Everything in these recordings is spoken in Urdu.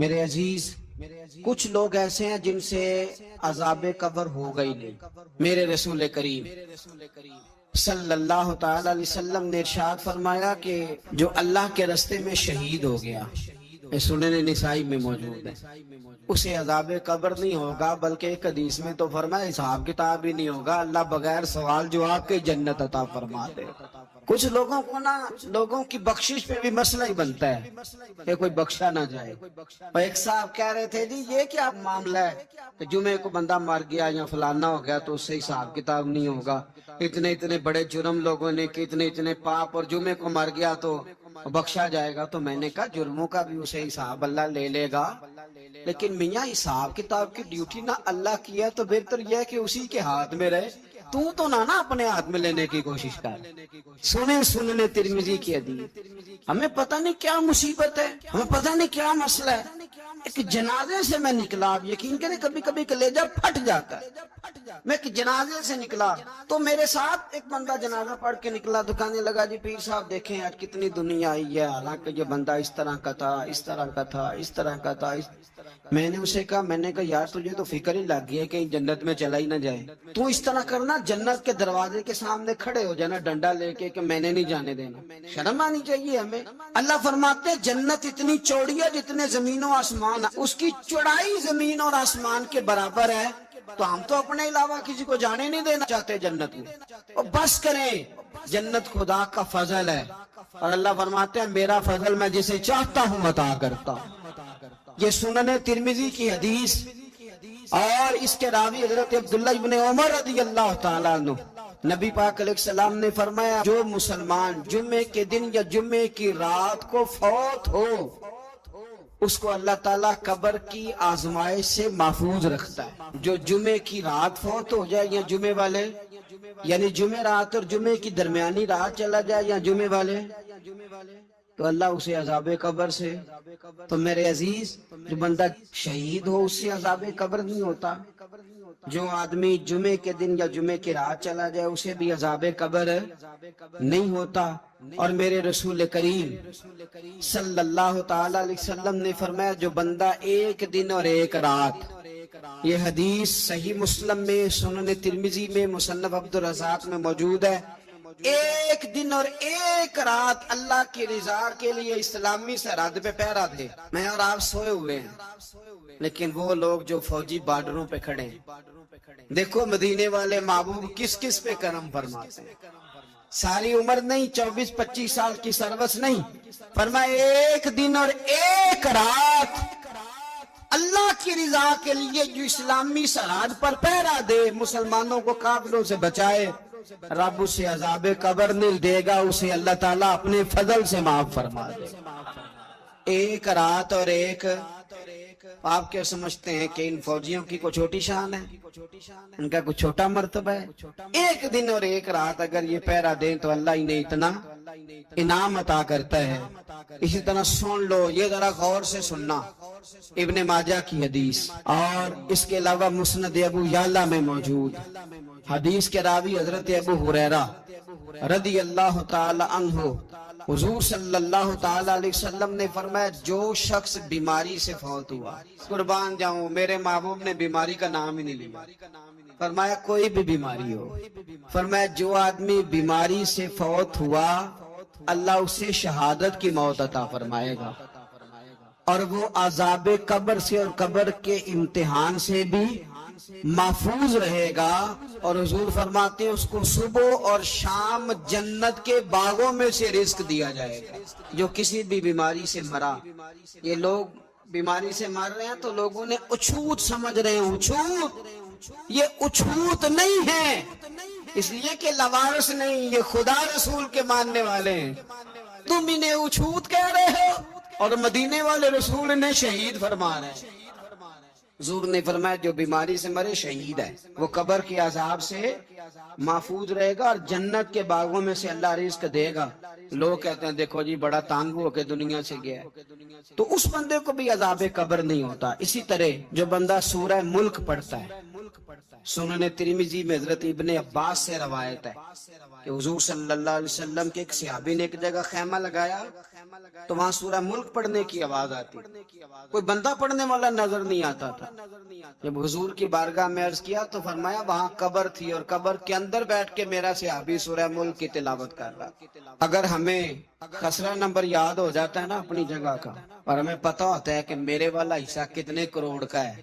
میرے عزیز، کچھ لوگ ایسے ہیں جن سے عذاب قبر ہو گئی نہیں۔ میرے رسول کریم صلی اللہ تعالی علیہ وسلم نے ارشاد فرمایا کہ جو اللہ کے راستے میں شہید ہو گیا، یہ سنن نسائی میں موجود ہے، اسے عذاب قبر نہیں ہوگا، بلکہ ایک حدیث میں تو فرمایا حساب کتاب ہی نہیں ہوگا، اللہ بغیر سوال جواب کے جنت عطا فرما دے۔ کچھ لوگوں کو لوگوں کی بخشش پہ بھی مسئلہ ہی بنتا ہے کہ کوئی بخشا نہ جائے۔ اور ایک صاحب کہہ رہے تھے جی یہ کیا معاملہ ہے کہ جمعے کو بندہ مر گیا یا فلانا ہو گیا تو اس سے حساب کتاب نہیں ہوگا، اتنے بڑے جرم لوگوں نے کہ اتنے پاپ، اور جمعے کو مر گیا تو بخشا جائے گا۔ تو میں نے کہا جرموں کا بھی اسے حساب اللہ لے گا، لیکن میاں حساب کتاب کی ڈیوٹی نہ اللہ کی ہے تو بہتر یہ ہے کہ اسی کے ہاتھ میں رہے، تو نہ اپنے ہاتھ میں لینے کی کوشش کر۔ سنن ترمذی کی حدیث، ہمیں پتہ نہیں کیا مصیبت ہے، ہمیں پتہ نہیں کیا مسئلہ ہے۔ ایک جنازے سے میں نکلا، آپ یقین کریں کبھی کبھی کلیجہ پھٹ جاتا ہے۔ میں ایک جنازے سے نکلا تو میرے ساتھ ایک بندہ جنازہ پڑھ کے نکلا تو کہنے لگا جی پیر صاحب دیکھیں آج کتنی دنیا آئی ہے، حالانکہ یہ بندہ اس طرح کا تھا، اس طرح کا تھا، اس طرح کا تھا۔ میں نے اسے کہا یار تجھے تو فکر ہی لگ گئی ہے کہیں جنت میں چلا ہی نہ جائے، تو اس طرح کرنا جنت کے دروازے کے سامنے کھڑے ہو جانا ڈنڈا لے کے کہ میں نے نہیں جانے دینا۔ شرم آنی چاہیے ہمیں۔ اللہ فرماتے ہیں جنت اتنی چوڑی ہے جتنے زمین و آسمان، اس کی چوڑائی زمین اور آسمان کے برابر ہے، تو ہم تو اپنے علاوہ کسی کو جانے نہیں دینا چاہتے جنت میں۔ اور بس کریں، جنت خدا کا فضل ہے، اور اللہ فرماتے ہیں میرا فضل میں جسے چاہتا ہوں عطا کرتا ہوں۔ یہ سنن ترمذی کی حدیث، اور اس کے راوی حضرت عبداللہ ابن عمر رضی اللہ تعالیٰ عنہ، نبی پاک علیہ السلام نے فرمایا جو مسلمان جمعے کے دن یا جمعے کی رات کو فوت ہو، اس کو اللہ تعالیٰ قبر کی آزمائش سے محفوظ رکھتا ہے۔ جو جمعے کی رات فوت ہو جائے یا جمعے والے، یعنی جمعے رات اور جمعے کی درمیانی رات چلا جائے یا جمعے والے، تو اللہ اسے عذاب قبر سے، تو میرے عزیز جو بندہ شہید ہو اس سے عذاب قبر نہیں ہوتا، جو آدمی جمعے کے دن یا جمعے کی رات چلا جائے اسے بھی عذاب قبر نہیں ہوتا۔ اور میرے رسول کریم صلی اللہ تعالی علیہ وسلم نے فرمایا جو بندہ ایک دن اور ایک رات، یہ حدیث صحیح مسلم میں، سنن ترمذی میں، مصنف عبدالرزاق میں موجود ہے، ایک دن اور ایک رات اللہ کی رضا کے لیے اسلامی سرحد پہ پہرا دے۔ میں اور آپ سوئے ہوئے ہیں، لیکن وہ لوگ جو فوجی بارڈروں پہ کھڑے ہیں، دیکھو مدینے والے محبوب کس کس پہ کرم فرماتے ہیں۔ ساری عمر نہیں، 24-25 سال کی سروس نہیں، فرمایا ایک دن اور ایک رات اللہ کی رضا کے لیے جو اسلامی سرحد پر پہرا دے، مسلمانوں کو کافروں سے بچائے، رب اسے عذاب قبر نہیں دے گا، اسے اللہ تعالیٰ اپنے فضل سے معاف فرما دے۔ ایک رات اور ایک، آپ کیا سمجھتے ہیں کہ ان فوجیوں کی کوئی چھوٹی شان ہے؟ ان کا کوئی چھوٹا مرتبہ ہے؟ ایک دن اور ایک رات اگر یہ پہرا دیں تو اللہ انہیں اتنا انعام عطا کرتا ہے۔ اسی طرح سن لو، یہ ذرا غور سے سننا، ابن ماجہ کی حدیث، اور اس کے علاوہ مسند ابو یعلا میں موجود حدیث کے راوی حضرت ابو ہریرہ رضی اللہ تعالی عنہ، حضور صلی اللہ تعالی علیہ وسلم نے فرمایا جو شخص بیماری سے فوت ہوا، قربان جاؤں میرے محبوب نے بیماری کا نام ہی نہیں لیا، فرمایا کوئی بھی بیماری ہو، فرمایا جو آدمی بیماری سے فوت ہوا اللہ اسے شہادت کی موت عطا فرمائے گا، اور وہ عذاب قبر سے اور قبر کے امتحان سے بھی محفوظ رہے گا، اور حضور فرماتے ہیں اس کو صبح اور شام جنت کے باغوں میں سے رزق دیا جائے گا۔ جو کسی بھی بیماری سے مرا، یہ لوگ بیماری سے مر رہے ہیں تو لوگوں نے اچھوت سمجھ رہے ہیں، اچھوت، یہ اچھوت نہیں ہے، اس لیے کہ لوارث نہیں، یہ خدا رسول کے ماننے والے ہیں، تم انہیں اچھوت کہہ رہے ہو، اور مدینے والے رسول نے شہید فرما رہے ہیں۔ حضور نے فرمایا جو بیماری سے مرے شہید ہے، وہ قبر کے عذاب سے محفوظ رہے گا اور جنت کے باغوں میں سے اللہ رزق دے گا۔ لوگ کہتے ہیں دیکھو جی بڑا تانگ ہو کے دنیا سے گیا ہے، تو اس بندے کو بھی عذاب قبر نہیں ہوتا۔ اسی طرح جو بندہ سورہ ملک پڑھتا ہے، سنن ترمذی میں حضرت ابن عباس سے روایت ہے کہ حضور صلی اللہ علیہ وسلم کے ایک صحابی نے ایک جگہ خیمہ لگایا، تو وہاں سورہ ملک پڑھنے کی آواز آتی، کوئی بندہ پڑھنے والا نظر نہیں آتا تھا۔ جب حضور کی بارگاہ میں عرض کیا تو فرمایا وہاں قبر تھی اور قبر کے اندر بیٹھ کے میرا صحابی سورہ ملک کی تلاوت کر رہا۔ اگر ہمیں خسرہ نمبر یاد ہو جاتا ہے نا اپنی جگہ کا، اور ہمیں پتہ ہوتا ہے کہ میرے والا حصہ کتنے کروڑ کا ہے،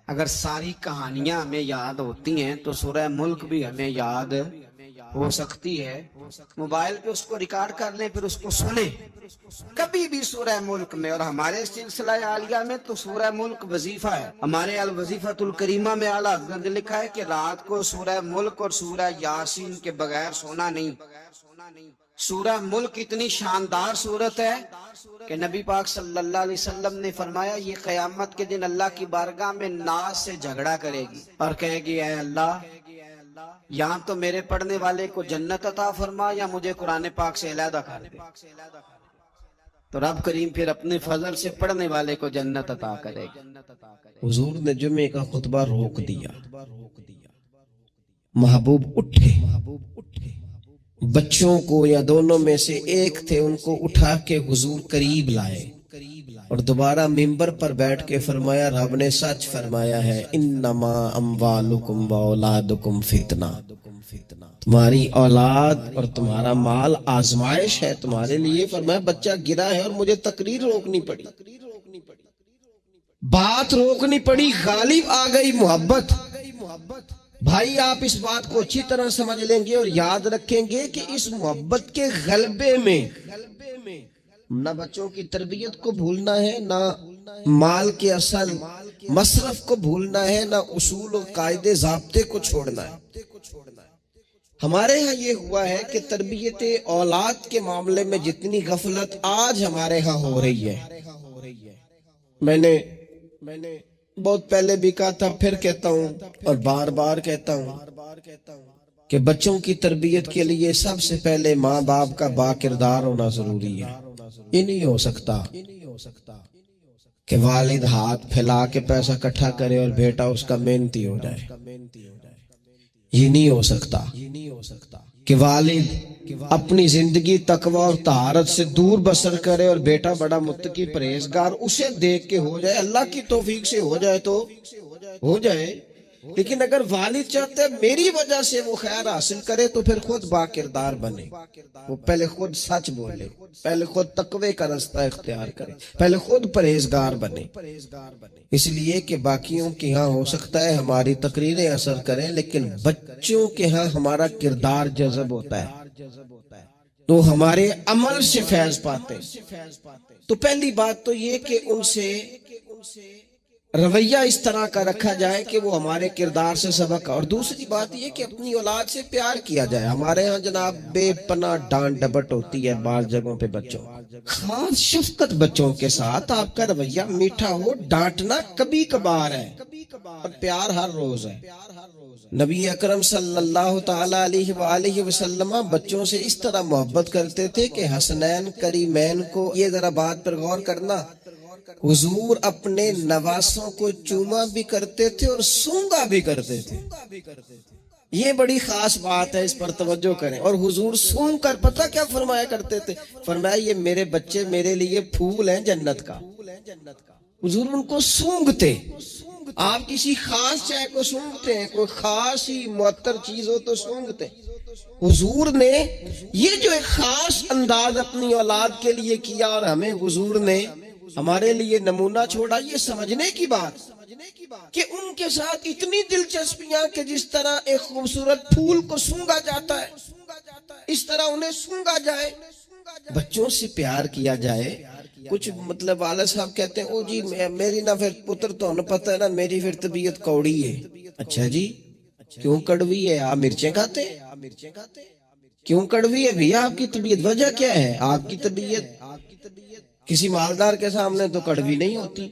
اگر ساری کہانیاں ہمیں یاد ہوتی ہیں تو سورہ ملک بھی ہمیں یاد ہو سکتی ہے۔ موبائل پہ اس کو ریکارڈ کر لیں، پھر اس کو سنیں کبھی بھی سورہ ملک میں۔ اور ہمارے سلسلہ عالیہ میں تو سورہ ملک وظیفہ ہے۔ ہمارے الوظیفۃ الکریمہ میں اعلیٰ حضرت نے لکھا ہے کہ رات کو سورہ ملک اور سورہ یاسین کے بغیر سونا نہیں۔ سورہ ملک اتنی شاندار سورت ہے کہ نبی پاک صلی اللہ علیہ وسلم نے فرمایا یہ قیامت کے دن اللہ کی بارگاہ میں ناز سے جھگڑا کرے گی اور کہے گی اے اللہ، یہاں تو میرے پڑھنے والے کو جنت عطا فرما یا مجھے قرآن پاک سے علیحدہ کر دے۔ تو رب کریم پھر اپنے فضل سے پڑھنے والے کو جنت عطا کرے گا۔ حضور نے جمعے کا خطبہ روک دیا، محبوب اٹھے، بچوں کو یا دونوں میں سے ایک تھے ان کو اٹھا کے حضور قریب لائے اور دوبارہ ممبر پر بیٹھ کے فرمایا رب نے سچ فرمایا ہے انما اموالکم واولادکم فتنہ، تمہاری اولاد اور تمہارا مال آزمائش ہے تمہارے لیے۔ فرمایا بچہ گرا ہے اور مجھے تقریر روکنی پڑی، بات روکنی پڑی، غالب آ گئی محبت۔ بھائی آپ اس بات کو اچھی طرح سمجھ لیں گے اور یاد رکھیں گے کہ اس محبت کے غلبے میں نہ بچوں کی تربیت کو بھولنا ہے، نہ مال کے اصل مصرف کو بھولنا ہے، نہ اصول و قاعدے ضابطے کو چھوڑنا ہے۔ ہمارے ہاں یہ ہوا ہے کہ تربیت اولاد کے معاملے میں جتنی غفلت آج ہمارے ہاں ہو رہی ہے، میں نے بہت پہلے بھی کہا تھا، پھر کہتا ہوں اور بار بار کہتا ہوں کہ بچوں کی تربیت کے لیے سب سے پہلے ماں باپ کا با کردار ہونا ضروری ہے۔ یہ نہیں ہو سکتا کہ والد ہاتھ پھیلا کے پیسہ اکٹھا کرے اور بیٹا اس کا محنتی ہو جائے۔ یہ نہیں ہو سکتا کہ والد اپنی زندگی تقوی اور طہارت سے دور بسر کرے اور بیٹا بڑا متقی پرہیزگار اسے دیکھ کے ہو جائے۔ اللہ کی توفیق سے ہو جائے تو ہو جائے، لیکن اگر والد چاہتا ہے میری وجہ سے وہ خیر حاصل کرے تو پھر خود با کردار بنے، وہ پہلے خود سچ بولے، پہلے خود تقوی کا رستہ اختیار کرے، پہلے خود پرہیزگار بنے۔ اس لیے کہ باقیوں کے ہاں ہو سکتا ہے ہماری تقریریں اثر کریں، لیکن بچوں کے ہاں ہمارا کردار جذب ہوتا ہے تو ہمارے عمل سے فیض پاتے۔ تو پہلی بات تو یہ کہ ان سے رویہ اس طرح کا رکھا جائے کہ وہ ہمارے کردار سے سبق، اور دوسری بات یہ کہ اپنی اولاد سے پیار کیا جائے۔ ہمارے ہاں جناب بے پناہ ڈانٹ ڈپٹ ہوتی ہے بعض جگہوں پہ بچوں، خاص شفقت بچوں کے ساتھ آپ کا رویہ میٹھا ہو، ڈانٹنا کبھی کبھار ہے اور پیار ہر روز ہے۔ نبی اکرم صلی اللہ تعالی علیہ وآلہ وسلم بچوں سے اس طرح محبت کرتے تھے کہ حسنین کریمین کو، یہ ذرا بات پر غور کرنا، حضور اپنے نواسوں کو چوما بھی کرتے تھے اور سونگا بھی کرتے تھے۔ یہ بڑی خاص بات ہے، اس پر توجہ کریں۔ اور حضور سونگ کر پتہ کیا فرمایا کرتے تھے؟ فرمایا یہ میرے بچے میرے لیے پھول ہیں جنت کا۔ حضور ان کو سونگتے۔ آپ کسی خاص شے کو سونگتے ہیں، کوئی خاص ہی معطر چیز ہو تو سونگتے ہیں۔ حضور نے یہ جو ایک خاص انداز اپنی اولاد کے لیے کیا اور ہمیں حضور نے ہمارے لیے نمونہ چھوڑا، یہ سمجھنے کی بات کہ ان کے ساتھ اتنی دلچسپیاں کہ جس طرح ایک خوبصورت پھول کو سونگا جاتا ہے اس طرح انہیں سونگا جائے، بچوں سے پیار کیا جائے۔ کچھ مطلب والد صاحب کہتے ہیں او جی میری نہ پھر پتر تو انہیں پتہ ہے نا میری پھر طبیعت کوڑی ہے۔ اچھا جی کیوں کڑوی ہے؟ آپ مرچیں کھاتے ہیں؟ کیوں کڑوی ہے بھیا آپ کی طبیعت؟ وجہ کیا ہے؟ آپ کی طبیعت کسی مالدار کے سامنے تو کڑوی نہیں ہوتی،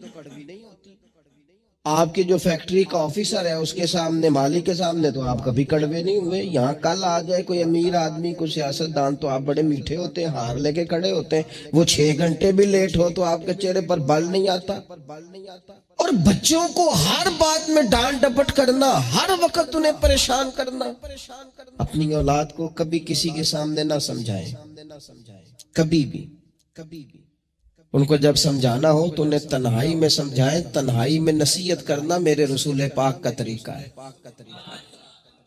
آپ کے جو فیکٹری کا آفیسر ہے اس کے سامنے، مالک کے سامنے تو آپ کبھی کڑوے نہیں ہوئے۔ یہاں کل آ جائے کوئی امیر آدمی، کوئی سیاستدان تو آپ بڑے میٹھے ہوتے ہیں، ہار لے کے کھڑے ہوتے ہیں۔ وہ 6 گھنٹے بھی لیٹ ہو تو آپ کے چہرے پر بل نہیں آتا۔ اور بچوں کو ہر بات میں ڈانٹ ڈپٹ کرنا، ہر وقت انہیں پریشان کرنا، اپنی اولاد کو کبھی کسی کے سامنے نہ سمجھائیں، کبھی بھی ان کو جب سمجھانا ہو تو انہیں تنہائی میں سمجھائیں. تنہائی میں نصیحت کرنا میرے رسول پاک کا طریقہ ہے.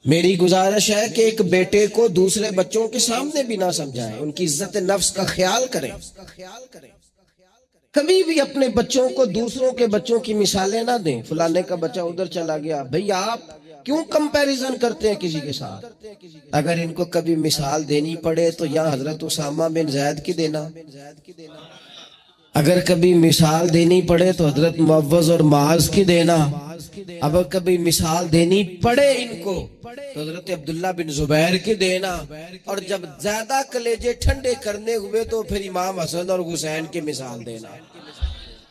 میری گزارش ہے کہ ایک بیٹے کو دوسرے بچوں کے سامنے بھی نہ سمجھائیں. ان کی عزت نفس کا خیال کریں. کبھی بھی اپنے بچوں کو دوسروں کے بچوں کی مثالیں نہ دیں. فلانے کا بچہ ادھر چلا گیا. بھئی آپ کیوں کمپیریزن کرتے ہیں کسی کے ساتھ؟ اگر ان کو کبھی مثال دینی پڑے تو یا حضرت اسامہ بن زید کی دینا. اگر کبھی مثال دینی پڑے تو حضرت معوذ اور معاذ کی دینا. اگر کبھی مثال دینی پڑے ان کو تو حضرت عبداللہ بن زبیر کی دینا. اور جب زیادہ کلیجے ٹھنڈے کرنے ہوئے تو پھر امام حسن اور حسین کی مثال دینا.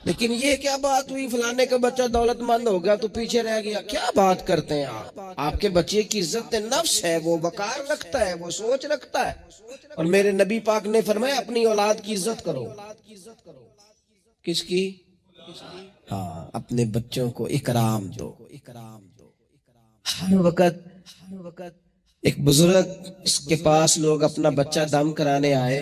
لیکن یہ کیا بات ہوئی فلانے کا بچہ دولت مند ہو گیا تو پیچھے رہ گیا؟ کیا بات کرتے ہیں آپ؟ آپ کے بچے کی عزت نفس ہے, وہ وقار رکھتا ہے, وہ سوچ رکھتا ہے. اور میرے نبی پاک نے فرمایا اپنی اولاد کی عزت کرو. کس کی؟ ہاں, اپنے بچوں کو اکرام دو. ہر وقت ایک بزرگ اس کے پاس لوگ اپنا بچہ دم کرانے آئے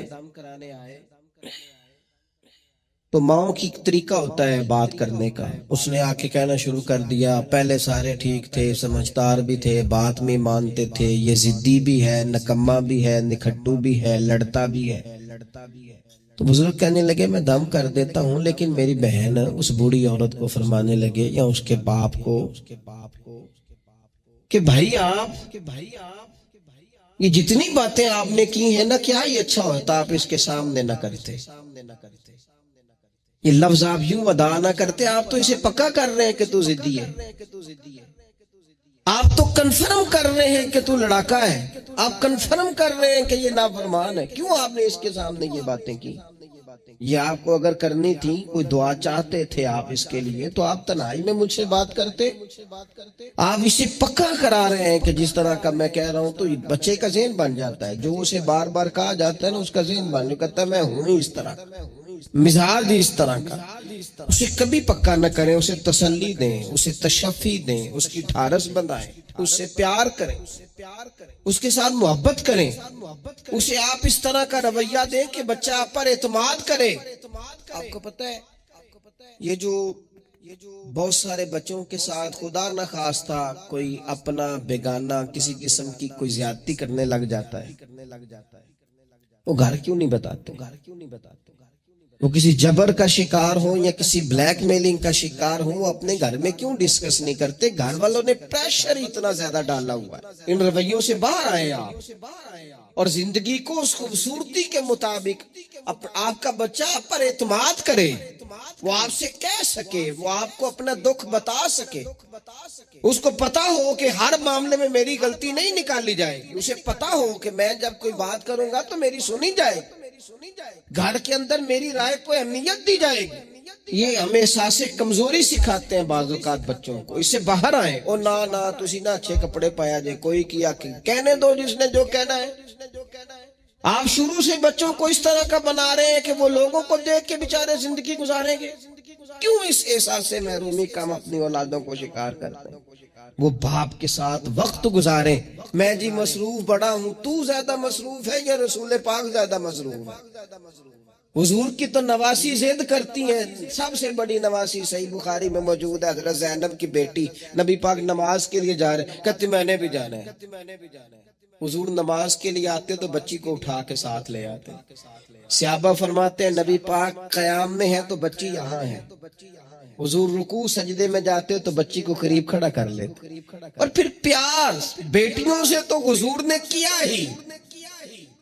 تو ماؤں کی طریقہ ہوتا ہے بات کرنے کا. اس نے آ کے کہنا شروع کر دیا. پہلے سارے ٹھیک تھے, سمجھدار بھی تھے, بات میں مانتے تھے. یہ ضدی بھی ہے, نکما بھی ہے, نکھٹو بھی ہے, لڑتا بھی ہے. تو بزرگ کہنے لگے میں دم کر دیتا ہوں, لیکن میری بہن اس بوڑھی عورت کو فرمانے لگے یا اس کے باپ کو کہ بھائی آپ یہ جتنی باتیں آپ نے کی ہیں نا, کیا یہ اچھا ہوتا آپ اس کے سامنے نہ کرتے. یہ لفظ آپ یوں ادا نہ کرتے. آپ تو اسے پکا کر رہے ہیں کہ تو ضدی ہے. آپ تو کنفرم کر رہے ہیں کہ تو لڑاکا ہے. آپ کنفرم کر رہے ہیں کہ یہ نافرمان ہے. کیوں آپ نے اس کے سامنے یہ باتیں کی؟ یہ آپ کو اگر کرنی تھی, کوئی دعا چاہتے تھے آپ اس کے لیے, تو آپ تنہائی میں مجھ سے بات کرتے. آپ اسے پکا کرا رہے ہیں کہ جس طرح کا میں کہہ رہا ہوں تو بچے کا ذہن بن جاتا ہے. جو اسے بار بار کہا جاتا ہے نا, اس کا ذہن بن جاتا ہے میں ہوں اس طرح, مزاج اس طرح کا. اسے کبھی پکا نہ کریں, اسے تسلی دیں, اسے تشفی دیں, اس کی ڈھارس بندھائیں, اس سے پیار کریں, اس کے ساتھ محبت کریں. اسے آپ اس طرح کا رویہ دیں کہ بچہ آپ پر اعتماد کرے. آپ کو پتہ ہے یہ جو بہت سارے بچوں کے ساتھ خدا نہ خواستہ کوئی اپنا بیگانہ کسی قسم کی کوئی زیادتی کرنے لگ جاتا ہے, وہ گھر کیوں نہیں بتاتے؟ وہ کسی جبر کا شکار ہو یا کسی بلیک میلنگ کا شکار ہو, اپنے گھر میں کیوں ڈسکس نہیں کرتے؟ گھر والوں نے پریشر اتنا زیادہ ڈالا ہوا ہے. ان رویوں سے باہر آئے آپ اور زندگی کو اس خوبصورتی کے مطابق آپ کا بچہ آپ پر اعتماد کرے, وہ آپ سے کہہ سکے, وہ آپ کو اپنا دکھ بتا سکے. اس کو پتا ہو کہ ہر معاملے میں میری غلطی نہیں نکالی جائے گی. اسے پتا ہو کہ میں جب کوئی بات کروں گا تو میری سنی جائے گی, گھر کے اندر میری رائے کو اہمیت دی جائے گی. یہ ہمیں احساس کمزوری سکھاتے ہیں بعض اوقات بچوں کو. اس سے باہر آئیں. او نہ تسی نہ اچھے کپڑے پایا جائے, کوئی کیا کہنے دو جس نے جو کہنا ہے. آپ شروع سے بچوں کو اس طرح کا بنا رہے ہیں کہ وہ لوگوں کو دیکھ کے بیچارے زندگی گزاریں گے. کیوں اس احساس سے محرومی کا ہم اپنی اولادوں کو شکار کرتے ہیں؟ وہ باپ کے ساتھ وقت گزاریں. میں جی مصروف بڑا ہوں, تو زیادہ مصروف ہے یا رسول پاک زیادہ مصروف ہے؟ حضور کی تو نواسی ضد کرتی ہیں. سب سے بڑی نواسی صحیح بخاری میں موجود ہے, حضرت زینب کی بیٹی. نبی پاک نماز کے لیے جا رہے, کہتے میں نے بھی جانا ہے. حضور نماز کے لیے آتے تو بچی کو اٹھا کے ساتھ لے آتے. صحابہ فرماتے ہیں نبی پاک قیام میں ہے تو بچی یہاں ہے. حضور رکوع سجدے میں جاتے تو بچی کو قریب کھڑا کر لیتے. اور پھر پیار بیٹیوں سے تو حضور نے کیا ہی.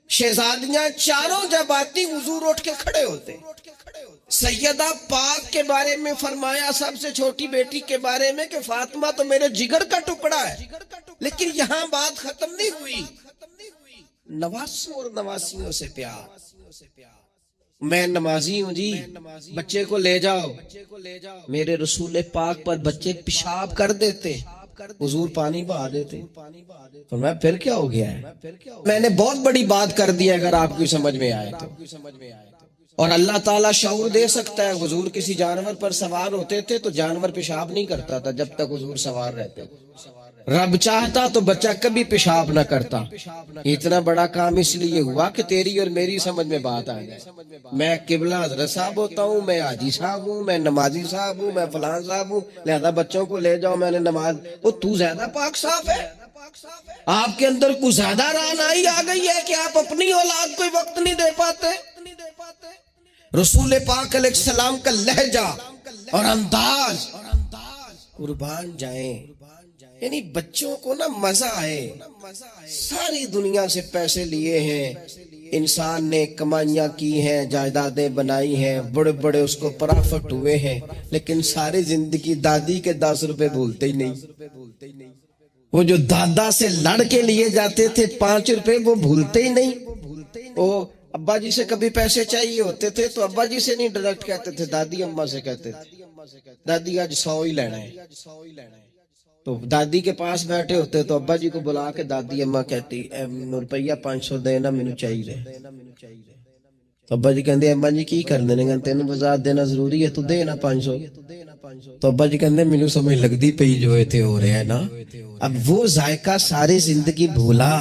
شہزادیاں چاروں جب آتی حضور اٹھ کے کھڑے ہوتے. سیدہ پاک کے بارے میں فرمایا, سب سے چھوٹی بیٹی کے بارے میں, کہ فاطمہ تو میرے جگر کا ٹکڑا ہے. لیکن یہاں بات ختم نہیں ہوئی. نواسوں اور نواسیوں سے پیار. میں نمازی ہوں جی, بچے کو لے جاؤ. میرے رسول پاک پر بچے پیشاب کر دیتے, حضور پانی بہا دیتے. تو میں پھر کیا ہو گیا ہے؟ میں نے بہت بڑی بات کر دی اگر آپ کو سمجھ میں آئے تو. اور اللہ تعالیٰ شعور دے سکتا ہے. حضور کسی جانور پر سوار ہوتے تھے تو جانور پیشاب نہیں کرتا تھا جب تک حضور سوار رہتے. رب چاہتا تو بچہ کبھی پیشاب نہ کرتا. اتنا بڑا کام اس لیے ہوا کہ تیری اور میری سمجھ میں بات آ جائے. میں قبلہ حضرت صاحب ہوتا ہوں, میں حاجی صاحب ہوں, میں نمازی صاحب ہوں, میں فلان صاحب ہوں, لہذا بچوں کو لے جاؤ, میں نے نماز. وہ تو زیادہ پاک صاف ہے, آپ کے اندر کچھ زیادہ رعنائی آ گئی ہے کہ آپ اپنی اولاد کو وقت نہیں دے پاتے. رسول پاک علیہ السلام کا لہجہ اور انداز, قربان جائیں, یعنی بچوں کو نا مزہ آئے. ساری دنیا سے پیسے لیے ہیں انسان نے, کمائیاں کی ہیں, جائیدادیں بنائی ہیں, بڑے بڑے اس کو پرافٹ ہوئے ہیں, لیکن ساری زندگی دادی کے 10 روپے بھولتے ہی نہیں. وہ جو دادا سے لڑ کے لیے جاتے تھے 5 روپے, وہ بھولتے ہی نہیں. وہ ابا جی سے کبھی پیسے چاہیے ہوتے تھے تو ابا جی سے نہیں ڈائریکٹ کہتے تھے, دادی اماں سے کہتے تھے, دادی آج 100 ہی لینا ہے. تو دادی کے پاس بیٹھے ہوتے تو ابا جی کو بلا کے دادی اماں کہتی روپیہ 500 دینا مینوں چاہیے. تو ابا جی کہندے اماں جی کی کرنے نے, تینوں وزاد دینا ضروری ہے, تو دے نا 500. تو ابا جی کہندے مینوں سمجھ لگدی پئی جو ایتھے ہو رہا ہے نا. اب وہ ذائقہ ساری زندگی بھولا,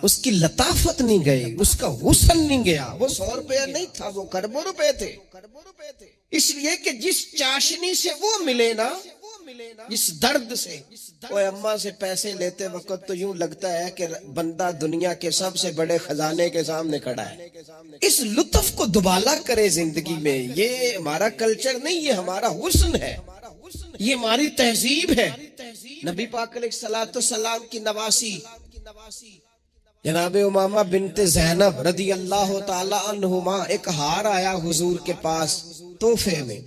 اس کی لطافت نہیں گئی, اس کا حسن نہیں گیا. وہ 100 روپیہ نہیں تھا, وہ کروڑوں روپے تھے. اس لیے کہ جس چاشنی سے وہ ملے نا, جس درد سے, وہ اماں سے پیسے لیتے وقت تو یوں لگتا ہے کہ بندہ دنیا کے سب سے بڑے خزانے کے سامنے کھڑا ہے. اس لطف کو دوبالا کرے زندگی میں. یہ ہمارا کلچر نہیں, یہ ہمارا حسن ہے, یہ ہماری تہذیب ہے. نبی پاک علیہ الصلوۃ والسلام کی نواسی جناب امامہ بنت زینب رضی اللہ تعالی عنہما, ایک ہار آیا حضور کے پاس تحفے میں.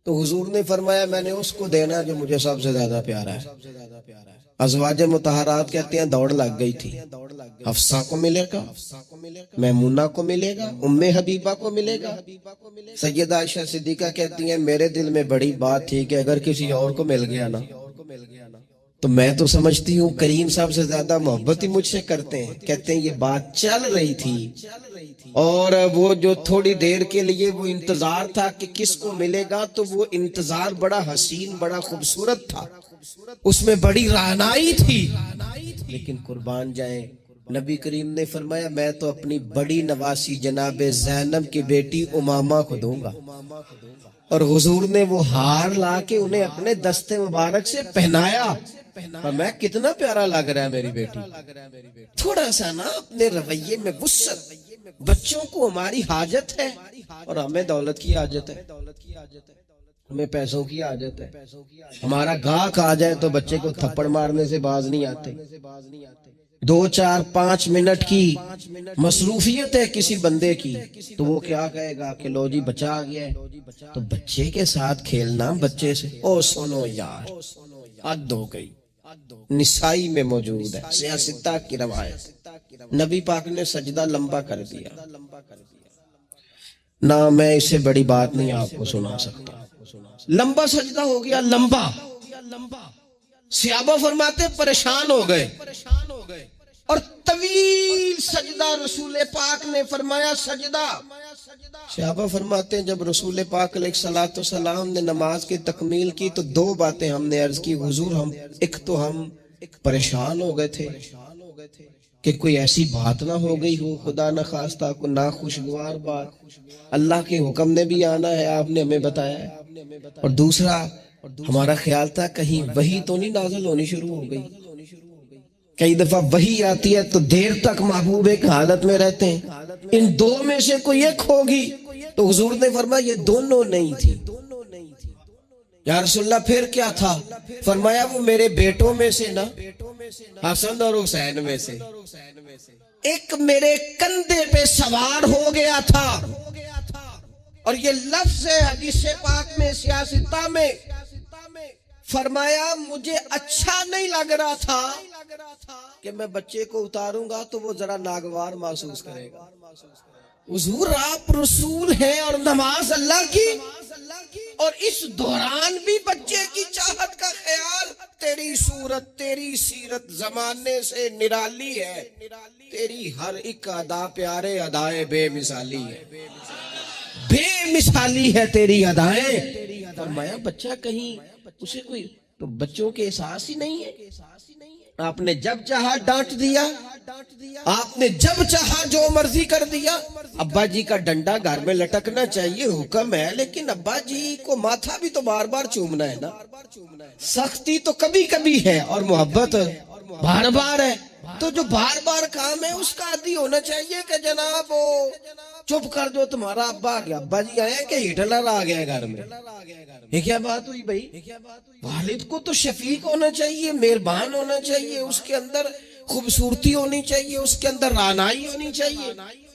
تو حضور نے فرمایا میں نے اس کو دینا جو مجھے سب سے زیادہ پیارا ہے. ازواج مطہرات کہتے ہیں دوڑ لگ گئی تھی. حفصہ کو ملے گا, میمونہ کو ملے گا, ام حبیبہ کو ملے گا. سیدہ عائشہ صدیقہ کہتی ہیں میرے دل میں بڑی بات تھی کہ اگر کسی اور کو مل گیا نا تو میں تو سمجھتی ہوں کریم صاحب سے زیادہ محبت ہی مجھ سے کرتے ہیں. کہتے ہیں یہ بات چل رہی تھی, اور وہ جو تھوڑی دیر کے لیے وہ انتظار تھا کہ کس کو ملے گا, تو وہ انتظار بڑا حسین, بڑا خوبصورت تھا, اس میں بڑی رعنائی تھی. لیکن قربان جائیں, نبی کریم نے فرمایا میں تو اپنی بڑی نواسی جناب زینب کی بیٹی امامہ کو دوں گا. اور حضور نے وہ ہار لا کے انہیں اپنے دستے مبارک سے پہنایا. اور میں کتنا پیارا لگ رہا ہے میری بیٹی. تھوڑا سا نا اپنے رویے میں وسعت. بچوں کو ہماری حاجت ہے اور ہمیں دولت کی حاجت ہے, ہمیں پیسوں کی حاجت ہے. ہمارا گاہک آ جائے تو بچے کو تھپڑ مارنے سے باز نہیں آتے. 2 4 5 منٹ کی مصروفیت ہے کسی بندے کی تو وہ کیا کہے گا کہ لو جی بچہ آ گیا ہے. تو بچے کے ساتھ کھیلنا, بچے سے او سنو یار, حد ہو گئی. نسائی میں موجود ہے, سیاستہ کی روایت. نبی پاک نے سجدہ لمبا کر دیا نہ, میں اس سے بڑی بات نہیں آپ کو سنا سکتا. لمبا سجدہ ہو گیا, لمبا. صحابہ فرماتے پریشان ہو گئے, اور طویل سجدہ رسول پاک نے فرمایا سجدہ. صحابہ فرماتے ہیں جب رسول پاک علیہ الصلوۃ والسلام نے نماز کی تکمیل کی تو 2 باتیں ہم نے عرض کی حضور. ایک تو ہم پریشان ہو گئے تھے کہ کوئی ایسی بات نہ ہو گئی ہو, خدا نہ خواستہ کو ناخوشگوار بات. اللہ کے حکم نے بھی آنا ہے, آپ نے ہمیں بتایا ہے. اور دوسرا ہمارا خیال تھا کہیں وحی تو نہیں نازل ہونی شروع ہو گئی. کئی دفعہ وحی آتی ہے تو دیر تک محبوب ایک حالت میں رہتے ہیں, ان 2 میں سے کوئی ایک ہوگی. تو حضور نے فرمایا یہ دونوں نہیں تھی. یا رسول اللہ پھر کیا تھا؟ فرمایا وہ میرے بیٹوں میں سے نا, حسن اور حسین میں سے ایک میرے کندھے پہ سوار ہو گیا تھا. اور یہ لفظ ہے حدیث پاک میں سیاستہ میں, فرمایا مجھے اچھا نہیں لگ رہا تھا کہ میں بچے کو اتاروں گا تو وہ ذرا ناگوار محسوس کرے گا. حضور آپ رسول ہیں اور نماز اللہ کی, اور اس دوران بھی بچے کی چاہت کا خیال. تیری صورت تیری سیرت زمانے سے نرالی ہے, تیری ہر ایک ادا پیارے ادائے بے مثالی ہے, بے مثالی ہے تیری ادائیں. فرمایا بچہ کہیں اسے کوئی تو بچوں کے احساس ہی نہیں ہے. آپ نے جب چاہا ڈانٹ دیا, آپ نے جب چاہا جو مرضی کر دیا. ابا جی کا ڈنڈا گھر میں لٹکنا چاہیے, حکم ہے, لیکن ابا جی کو ماتھا بھی تو بار بار چومنا ہے نا. سختی تو کبھی کبھی ہے اور محبت بار بار ہے. تو جو بار بار کام ہے اس کا عادی ہونا چاہیے کہ جناب وہ چپ کر دو, تمہارا ابا آ گیا, ابا جی آئے کہ ہٹلر آ گیا گھر میں. یہ کیا بات ہوئی بھائی؟ والد کو تو شفیق ہونا چاہیے, مہربان ہونا چاہیے, اس کے اندر خوبصورتی ہونی چاہیے, اس کے اندر رعنائی ہونی چاہیے.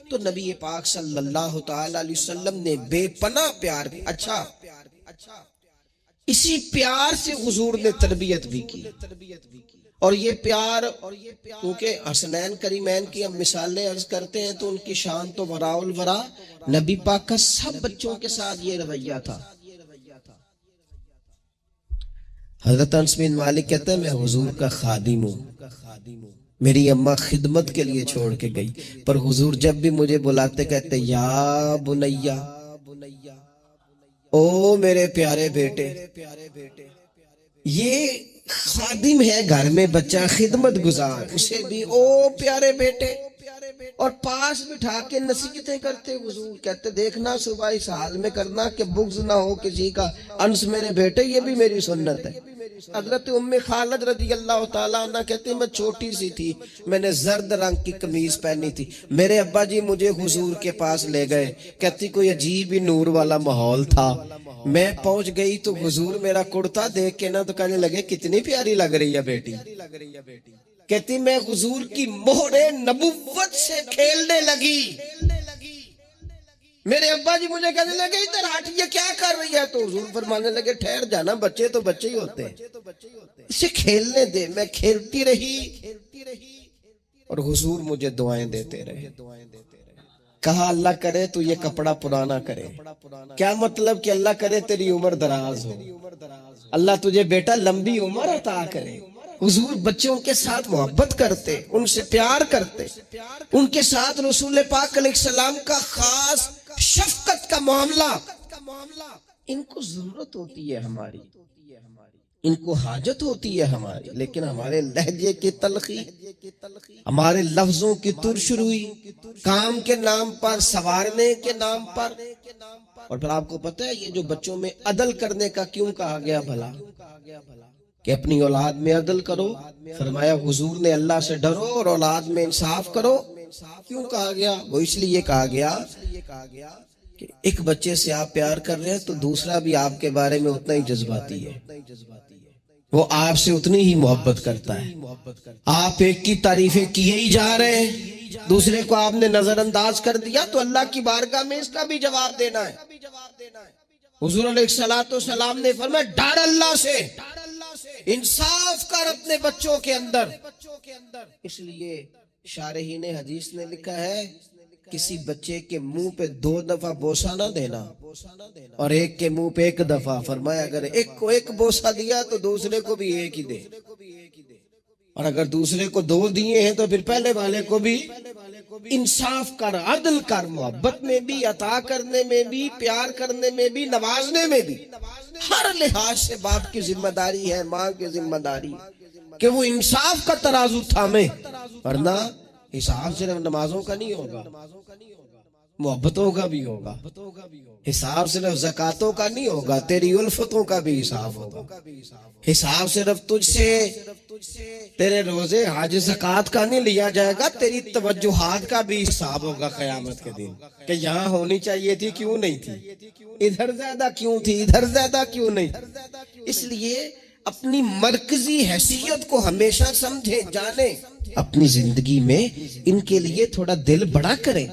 تو نبی پاک صلی اللہ تعالی علیہ وسلم نے بے پناہ پیار. اچھا, اسی پیار سے حضور نے تربیت بھی کی. اور یہ پیار, کیونکہ حسنین کریمین کی ہم مثالیں عرض کرتے ہیں تو ان کی شان تو وراء الورا. نبی پاک کا سب بچوں کے ساتھ یہ رویہ تھا. حضرت انس بن مالک کہتے ہیں میں حضور کا خادم ہوں, میری اماں خدمت کے لیے چھوڑ کے گئی, پر حضور جب بھی مجھے بلاتے کہتے یا بنیا, او میرے پیارے بیٹے. یہ خادم ہے گھر میں, بچہ خدمت گزار, اسے بھی او پیارے بیٹے. اور پاس بٹھا کے نصیحتیں کرتے حضور. کہتے دیکھنا صبح اس حال میں کرنا کہ بغض نہ ہو کسی کا. انس میرے بیٹے, یہ بھی میری سنت ہے. حضرت ام خالد رضی اللہ تعالیٰ عنہ کہتے میں چھوٹی سی تھی, میں نے زرد رنگ کی قمیض پہنی تھی. میرے ابا جی مجھے حضور کے پاس لے گئے. کہتی کوئی عجیب ہی نور والا ماحول تھا. میں پہنچ گئی تو حضور میرا کرتا دیکھ کے نا تو کہنے لگے کتنی پیاری لگ رہی ہے بیٹی. کہتی میں حضور کی مہر نبوت سے کھیلنے لگی. میرے ابا جی مجھے کہنے لگے ادھر ہٹ, یہ کیا کر رہی ہے؟ تو حضور فرمانے لگے ٹھہر جانا, بچے تو بچے ہی ہوتے ہیں, اسے کھیلنے دے. میں کھیلتی رہی اور حضور مجھے دعائیں دیتے رہے. کہا اللہ کرے تو یہ کپڑا پرانا کرے. کیا مطلب کہ اللہ کرے تیری عمر دراز ہو, اللہ تجھے بیٹا لمبی عمر عطا کرے. حضور بچوں کے ساتھ محبت کرتے, ان سے پیار کرتے, ان کے ساتھ رسول پاک علیہ السلام کا خاص شفقت کا معاملہ. ان کو ضرورت ہوتی ہے ہماری, ان کو حاجت ہوتی ہے ہماری, لیکن ہمارے لہجے کی تلخی, ہمارے لفظوں کی ترش روئی, کام کے نام پر, سنوارنے کے نام پر. اور پھر آپ کو پتہ ہے یہ جو بچوں میں عدل کرنے کا کیوں کہا گیا بھلا, کہ اپنی اولاد میں عدل کرو. فرمایا حضور نے اللہ سے ڈرو اور اولاد میں انصاف کرو. کیوں کہا گیا؟ وہ اس لیے کہا گیا کہ ایک بچے سے آپ پیار کر رہے ہیں تو دوسرا بھی آپ کے بارے میں اتنا ہی جذباتی ہے, وہ آپ سے اتنی ہی محبت کرتا ہے. آپ ایک کی تعریفیں کیے ہی جا رہے ہیں, دوسرے کو آپ نے نظر انداز کر دیا تو اللہ کی بارگاہ میں اس کا بھی جواب دینا ہے. حضور علیہ السلام نے فرمایا ڈر اللہ سے, انصاف کر اپنے بچوں کے اندر. اس لیے شارحین حدیث نے لکھا ہے کسی بچے کے منہ پہ 2 دفعہ بوسہ نہ دینا اور ایک کے منہ پہ 1 دفعہ. فرمایا اگر ایک کو 1 بوسہ دیا تو دوسرے کو بھی 1 ہی دے, اور اگر دوسرے کو 2 دیے ہیں تو پھر پہلے والے کو بھی. انصاف کر, عدل کر, محبت میں بھی, عطا کرنے میں بھی, پیار کرنے میں بھی, نوازنے میں بھی. ہر لحاظ سے باپ کی ذمہ داری ہے, ماں کی ذمہ داری کہ وہ انصاف کا ترازو تھامے. ورنہ حساب صرف نمازوں کا نہیں ہوگا, محبتوں کا بھی ہوگا. حساب صرف زکاتوں کا نہیں ہوگا, تیری الفتوں کا بھی حساب ہوگا. حساب صرف تجھ سے تیرے روزے حج زکات کا نہیں لیا جائے گا, تیری توجہات کا بھی حساب ہوگا قیامت کے دن, کہ یہاں ہونی چاہیے تھی کیوں نہیں تھی, ادھر زیادہ کیوں تھی, ادھر زیادہ کیوں نہیں تھی. اس لیے اپنی مرکزی حیثیت کو ہمیشہ سمجھے, جانے. اپنی زندگی میں ان کے لیے تھوڑا دل بڑا کریں,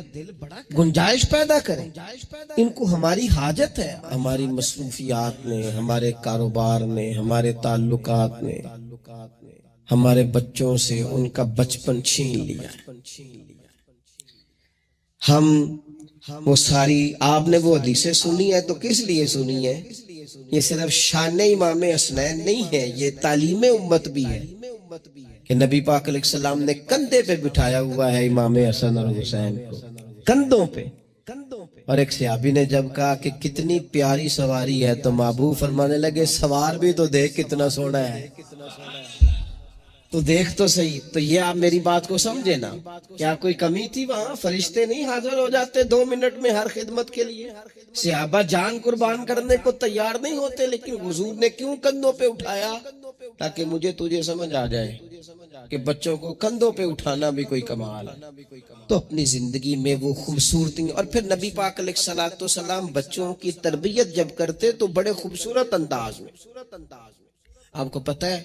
گنجائش پیدا کریں. ان کو ہماری حاجت ہے, ہماری مصروفیات میں, ہمارے کاروبار میں, ہمارے تعلقات میں. ہمارے بچوں سے ان کا بچپن چھین لیا. ہم وہ ساری, آپ نے وہ حدیثیں سنی ہے تو کس لیے سنی ہے؟ یہ صرف شان امام حسنین نہیں ہے, یہ تعلیم امت بھی ہے کہ نبی پاک علیہ السلام نے کندھے پہ بٹھایا ہوا ہے امام حسن اور حسین کو, کندھوں پہ. اور ایک صحابی نے جب کہا کہ کتنی پیاری سواری ہے تو محبوب فرمانے لگے سوار بھی تو دیکھ کتنا سونا ہے، تو دیکھ تو صحیح۔ تو یہ آپ میری بات کو سمجھے نا، کیا کوئی کمی تھی وہاں؟ فرشتے نہیں حاضر ہو جاتے 2 منٹ میں ہر خدمت کے لیے؟ صحابہ جان قربان کرنے کو تیار نہیں ہوتے، لیکن حضور نے کیوں کندھوں پہ اٹھایا؟ تاکہ مجھے تجھے سمجھ آ جائے کہ بچوں کو کندھوں پہ اٹھانا بھی کوئی کمال ہے۔ تو اپنی زندگی میں وہ خوبصورتی، اور پھر نبی پاک علیہ الصلوۃ والسلام بچوں کی تربیت جب کرتے تو بڑے خوبصورت انداز میں۔ آپ کو پتہ ہے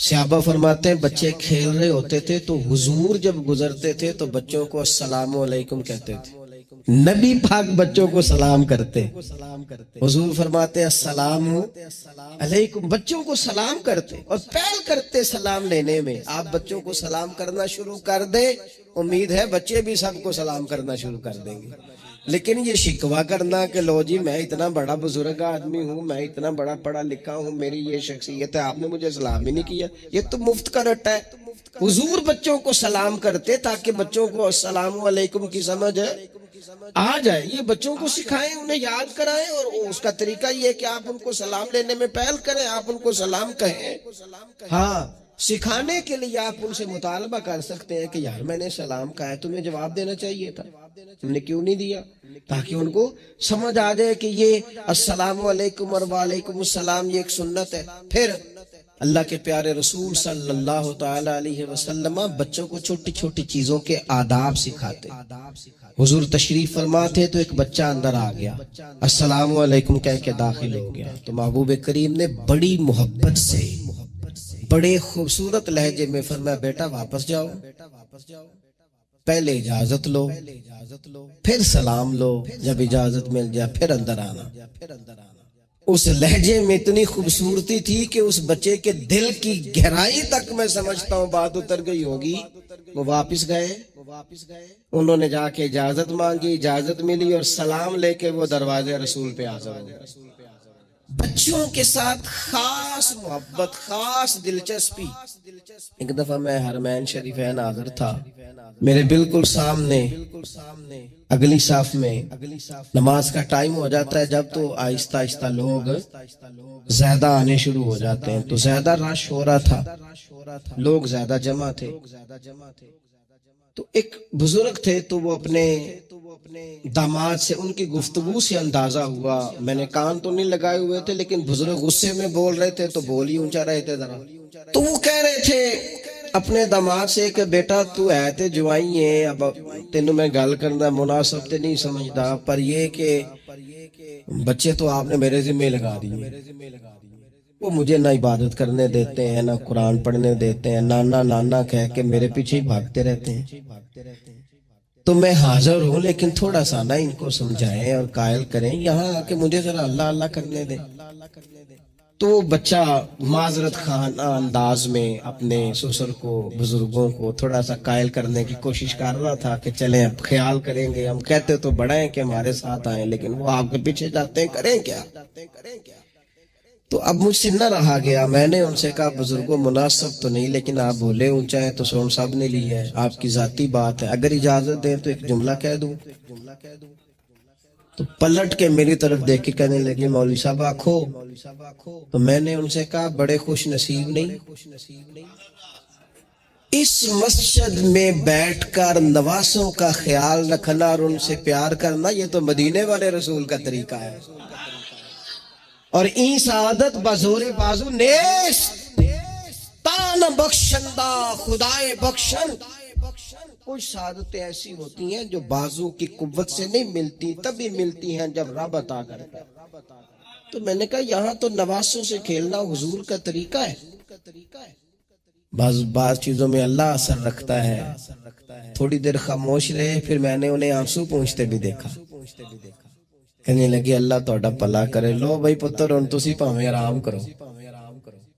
صحابہ فرماتے ہیں بچے کھیل رہے ہوتے تھے تو حضور جب گزرتے تھے تو بچوں کو السلام علیکم کہتے تھے۔ نبی پاک بچوں کو سلام کرتے، حضور فرماتے السلام علیکم، بچوں کو سلام کرتے اور پہل کرتے سلام لینے میں۔ آپ بچوں کو سلام کرنا شروع کر دیں، امید ہے بچے بھی سب کو سلام کرنا شروع کر دیں گے۔ لیکن یہ شکوہ کرنا کہ لو جی میں اتنا بڑا بزرگ آدمی ہوں، میں اتنا بڑا پڑھا لکھا ہوں، میری یہ شخصیت ہے، آپ نے مجھے سلام ہی نہیں کیا، یہ تو مفت کا رٹا ہے۔ حضور بچوں کو سلام کرتے تاکہ بچوں کو السلام علیکم کی سمجھ آ جائے۔ یہ بچوں کو سکھائیں، انہیں یاد کرائیں، اور اس کا طریقہ یہ ہے کہ آپ ان کو سلام لینے میں پہل کریں، آپ ان کو سلام کہیں۔ ہاں، سکھانے کے لیے آپ ان سے مطالبہ کر سکتے ہیں کہ یار میں نے سلام کہا ہے، تمہیں جواب دینا چاہیے تھا، تم نے کیوں نہیں دیا؟ تاکہ ان کو سمجھ آ جائے کہ یہ السلام علیکم اور وعلیکم السلام یہ ایک سنت ہے۔ پھر اللہ کے پیارے رسول صلی اللہ تعالی علیہ وسلم بچوں کو چھوٹی چھوٹی چیزوں کے آداب سکھاتے۔ حضور تشریف فرما تھے تو ایک بچہ اندر آ گیا، السلام علیکم کہہ کے داخل ہو گیا، تو محبوب کریم نے بڑی محبت سے بڑے خوبصورت لہجے میں فرمایا بیٹا واپس جاؤ، پہلے اجازت لو، پھر سلام لو، جب اجازت مل جائے پھر اندر آنا۔ اس لہجے میں اتنی خوبصورتی تھی کہ اس بچے کے دل کی گہرائی تک میں سمجھتا ہوں بات اتر گئی ہوگی۔ وہ واپس گئے، انہوں نے جا کے اجازت مانگی، اجازت ملی، اور سلام لے کے وہ دروازے رسول پہ حاضر ہو گئے۔ بچوں کے ساتھ خاص محبت، خاص دلچسپی۔ ایک دفعہ میں حرمین شریفین حاضر تھا، میرے بالکل سامنے اگلی صف میں نماز کا ٹائم ہو جاتا ہے جب، تو آہستہ آہستہ لوگ زیادہ آنے شروع ہو جاتے ہیں، تو زیادہ رش ہو رہا تھا، لوگ زیادہ جمع تھے۔ تو ایک بزرگ تھے تو وہ اپنے داماد سے، ان کی گفتگو سے اندازہ ہوا، میں نے کان تو نہیں لگائے ہوئے تھے لیکن بزرگ غصے میں بول رہے تھے تو بول ہی اونچا رہے تھے ذرا، تو وہ کہہ رہے تھے اپنے داماد سے کہ بیٹا تو ہے تے جوائی ہے، اب تینوں میں گل کرنا مناسب تے نہیں سمجھدا، پر یہ کہ بچے تو آپ نے میرے ذمہ لگا دیے، وہ مجھے نہ عبادت کرنے دیتے ہیں، نہ قرآن پڑھنے دیتے ہیں، نانا نانا کہہ کے میرے پیچھے ہی بھاگتے رہتے ہیں، تو میں حاضر ہوں لیکن تھوڑا سا نہ ان کو سمجھائیں اور قائل کریں، یہاں آ کے مجھے ذرا اللہ اللہ کرنے دیں۔ تو بچہ معذرت خانہ انداز میں اپنے سسر کو، بزرگوں کو تھوڑا سا قائل کرنے کی کوشش کر رہا تھا کہ چلیں اب خیال کریں گے، ہم کہتے تو بڑا ہیں کہ ہمارے ساتھ آئیں، لیکن وہ آپ کے پیچھے جاتے ہیں، کریں کیا؟ تو اب مجھ سے نہ رہا گیا، میں نے ان سے کہا بزرگوں مناسب تو نہیں، لیکن آپ بولے اونچا ہے تو سون صاحب نے لی ہے، آپ کی ذاتی بات ہے، اگر اجازت دیں تو ایک جملہ کہہ دوں۔ تو پلٹ کے میری طرف دیکھ کے کہنے لگے مولوی صاحب آنکھو، تو میں نے ان سے کہا بڑے خوش نصیب نہیں، اس مسجد میں بیٹھ کر نواسوں کا خیال رکھنا اور ان سے پیار کرنا، یہ تو مدینے والے رسول کا طریقہ ہے، اور این سعادت بزور بازو نیست، تان بخشندہ خدائے بخشن۔ کچھ سعادتیں ایسی ہوتی ہیں جو بازو کی قوت سے نہیں ملتی، تبھی ملتی ہیں جب رب عطا کرتا ہے۔ تو میں نے کہا یہاں تو نواسوں سے کھیلنا حضور کا طریقہ ہے، بعض چیزوں میں اللہ اثر رکھتا ہے۔ تھوڑی دیر خاموش رہے، پھر میں نے انہیں آنسو پونچھتے بھی دیکھا، کہنے لگے اللہ توڑا پلا کرے، لو بھائی پتر ان تسی پاویں آرام کرو۔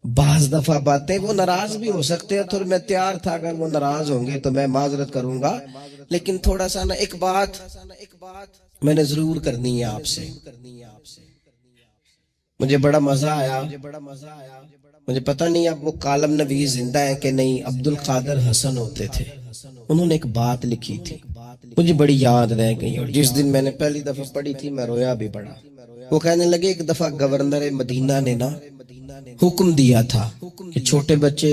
بعض دفعہ باتیں وہ ناراض بھی ہو سکتے ہیں، تو میں تیار تھا اگر وہ ناراض ہوں گے تو میں معذرت کروں گا، لیکن تھوڑا سا نا ایک بات میں نے ضرور کرنی ہے آپ سے۔ مجھے بڑا مزہ آیا، مجھے پتہ نہیں اب وہ کالم نویس زندہ ہے کہ نہیں، عبد القادر حسن ہوتے تھے، انہوں نے ایک بات لکھی تھی، مجھے بڑی یاد رہ گئی، اور جس دن میں نے پہلی دفعہ پڑھی تھی میں رویا بھی پڑا۔ وہ کہنے لگے ایک دفعہ گورنر مدینہ نے نا حکم دیا تھا کہ چھوٹے بچے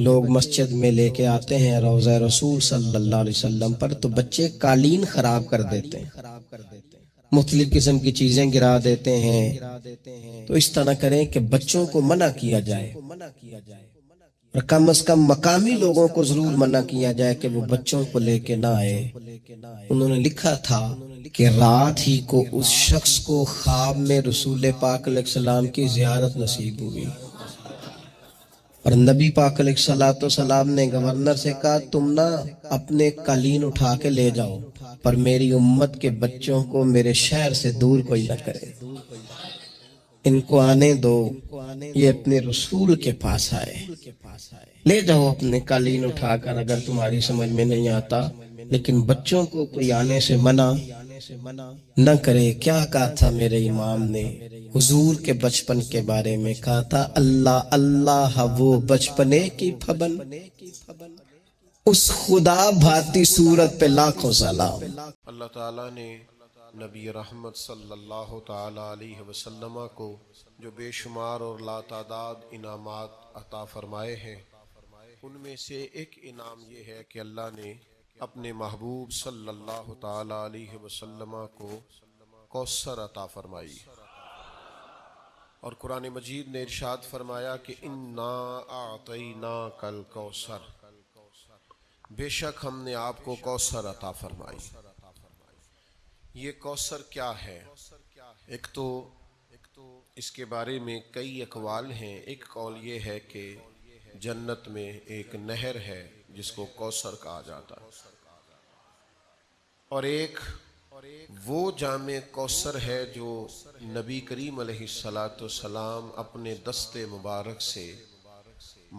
لوگ مسجد میں لے کے آتے ہیں روضہ رسول صلی اللہ علیہ وسلم پر، تو بچے قالین خراب کر دیتے ہیں، مختلف قسم کی چیزیں گرا دیتے ہیں، تو اس طرح کریں کہ بچوں کو منع کیا جائے، اور کم از کم مقامی لوگوں کو ضرور منع کیا جائے کہ وہ بچوں کو لے کے نہ آئے۔ انہوں نے لکھا تھا کہ رات ہی کو اس شخص کو خواب میں رسول پاک علیہ السلام کی زیارت نصیب ہوئی، اور نبی پاک علیہ السلام نے گورنر سے کہا تم نا اپنے قالین اٹھا کے لے جاؤ، پر میری امت کے بچوں کو میرے شہر سے دور کوئی نہ کرے، ان کو آنے دو، یہ اپنے رسول کے پاس آئے، لے جاؤ اپنے قالین اٹھا کر اگر تمہاری سمجھ میں نہیں آتا، لیکن بچوں کو کوئی آنے سے منع نہ کرے۔ کیا کہا تھا میرے امام نے حضور کے بچپن کے بارے میں؟ کہا تھا اللہ اللہ وہ بچپنے کی پھبن، اس خدا بھاتی صورت پہ لاکھوں سلام۔ اللہ تعالیٰ نے نبی رحمت صلی اللہ تعالیٰ علیہ وسلم کو جو بے شمار اور لا تعداد انعامات عطا فرمائے ہیں، ان میں سے ایک انعام یہ ہے کہ اللہ نے اپنے محبوب صلی اللہ تعالیٰ علیہ وسلم کو کوثر عطا فرمائی، اور قرآن مجید نے ارشاد فرمایا کہ انا اعطیناک الکوثر، بے شک ہم نے آپ کو کوثر عطا فرمائی۔ یہ کوثر کیا ہے؟ ایک تو اس کے بارے میں کئی اقوال ہیں۔ ایک قول یہ ہے کہ جنت میں ایک نہر ہے جس کو کوثر کہا جاتا ہے، اور ایک وہ جام کوثر ہے جو نبی کریم علیہ السلام اپنے دست مبارک سے